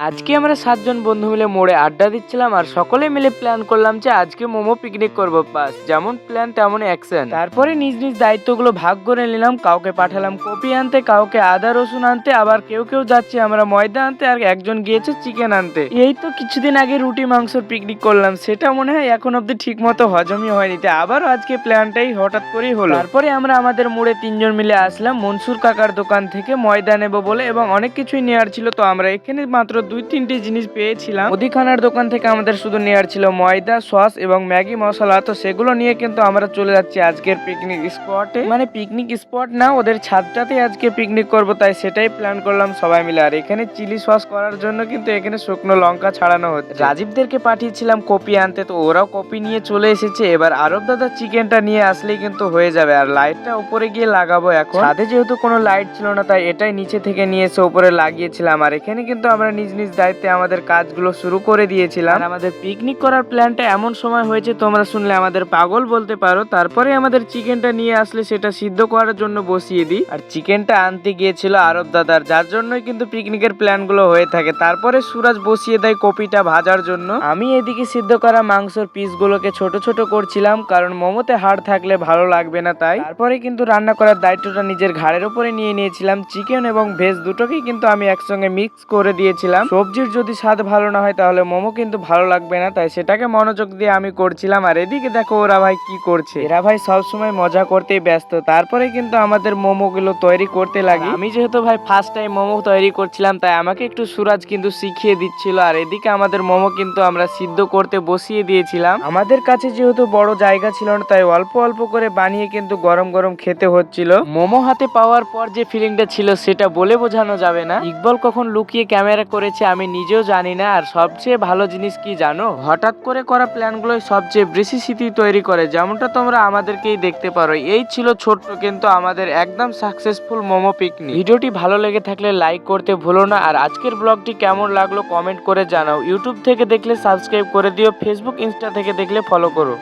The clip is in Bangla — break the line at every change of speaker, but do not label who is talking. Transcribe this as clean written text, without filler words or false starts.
আজকে আমরা 7 জন বন্ধু মিলে মোড়ে আড্ডা দিচ্ছিলাম আর সকলে মিলে প্ল্যান করলাম যে আজকে মোমো পিকনিক করব। বাস যেমন প্ল্যান তেমন অ্যাকশন। তারপরে নিজ নিজ দায়িত্বগুলো ভাগ করে নিলাম। কাউকে পাঠালাম কপি আনতে, কাউকে আদা রসুন আনতে, আবার কেউ কেউ যাচ্ছে আমরা ময়দা আনতে, আর একজন গিয়েছে চিকেন আনতে। এই তো কিছুদিন আগে রুটি মাংসর পিকনিক করলাম, সেটা মনে হয় এখন অব্দি ঠিক মতো হজমই হয়নি, তাই আবারও আজকে প্ল্যানটাই হঠাৎ করেই হলো। তারপরে আমরা আমাদের মোড়ে 3 জন মিলে আসলাম মনসুর কাকার দোকান থেকে ময়দা নেবো বলে, এবং অনেক কিছুই নেওয়ার ছিল। তো আমরা এখানে মাত্র 2-3টি জিনিস পেয়েছিলাম। মুদিখানার দোকান থেকে আমাদের শুধু নেওয়ার ছিল ময়দা, সস এবং ম্যাগি মশলা। তো সেগুলো নিয়ে কিন্তু আমরা চলে যাচ্ছি আজকের পিকনিক স্পটে। মানে পিকনিক স্পট না, ওদের ছাদটাতে আজকে পিকনিক করব, তাই সেটাই প্ল্যান করলাম সবাই মিলে। আর এখানে চিলি সস করার জন্য কিন্তু এখানে শুকনো লঙ্কা ছাড়ানো হচ্ছে। রাজীবদেরকে পাঠিয়েছিলাম কপি আনতে, তো ওরাও কপি নিয়ে চলে এসেছে। এবার আরব দাদা চিকেনটা নিয়ে আসলেই কিন্তু হয়ে যাবে। আর লাইটটা উপরে গিয়ে লাগাবো এখন। ছাদে যেহেতু কোনো লাইট ছিল না, তাই এটাই নিচে থেকে নিয়ে এসে উপরে লাগিয়েছিলাম। আর এখানে কিন্তু আমরা নিজ নিজ দায়িত্বে আমাদের কাজগুলো শুরু করে দিয়েছিলাম। আর আমাদের পিকনিক করার প্ল্যানটা এমন সময় হয়েছে, তোমরা শুনলে আমাদের পাগল বলতে পারো। তারপরে আমাদের চিকেনটা নিয়ে আসলে সেটা সিদ্ধ করার জন্য বসিয়ে দিই। আর চিকেনটা আনতে গিয়েছিল আরব দাদার, যার জন্যই কিন্তু পিকনিকের প্ল্যানগুলো হয়ে থাকে। তারপরে সুরাজ বসিয়ে দেয় কপিটা ভাজার জন্য। আমি এদিকে সিদ্ধ করা মাংসের পিসগুলোকে ছোট ছোট করছিলাম, কারণ মোমোতে হাড় থাকলে ভালো লাগবে না তাই। তারপরে কিন্তু রান্না করার দায়িত্বটা নিজের ঘাড়ের উপরে নিয়ে নিয়েছিলাম। চিকেন এবং ভেজ দুটোকেই কিন্তু আমি একসঙ্গে মিক্স করে দিয়েছিলাম। সবজির যদি স্বাদ ভালো না হয় তাহলে মোমো কিন্তু ভালো লাগবে না, তাই সেটাকে মনোযোগ দিয়ে আমি করছিলাম। আর এদিকে দেখো ওরা ভাই কি করছে। এরা ভাই সবসময় মজা করতেই ব্যস্ত। তারপরে কিন্তু আমাদের মোমো গুলো তৈরি করতে লাগি। আমি যেহেতু ভাই ফার্স্ট টাইম মোমো তৈরি করছিলাম, তাই আমাকে একটু সুরাজ কিন্তু শিখিয়ে দিচ্ছিল। আর এদিকে আমাদের মোমো কিন্তু আমরা সিদ্ধ করতে বসিয়ে দিয়েছিলাম। আমাদের কাছে যেহেতু বড় জায়গা ছিল না, তাই অল্প অল্প করে বানিয়ে কিন্তু গরম গরম খেতে হচ্ছিল। মোমো হাতে পাওয়ার পর যে ফিলিংটা ছিল সেটা বলে বোঝানো যাবে না। ইকবাল কখন লুকিয়ে ক্যামেরা করেছে আমি নিজেও জানি না। আর সবচেয়ে ভালো জিনিস কি জানো, হঠাৎ করে করা প্ল্যানগুলোই সবচেয়ে বেশি স্মৃতি তৈরি করে, যেমনটা তোমরা আমাদেরকেই দেখতে পারো। এই ছিল ছোট্ট কিন্তু আমাদের একদম সাকসেসফুল মোমো পিকনিক। ভিডিওটি ভালো লেগে থাকলে লাইক করতে ভুলো না। আর আজকের ব্লগটি কেমন লাগলো কমেন্ট করে জানাও। ইউটিউব থেকে দেখলে সাবস্ক্রাইব করে দিও, ফেসবুক ইনস্টা থেকে দেখলে ফলো করো।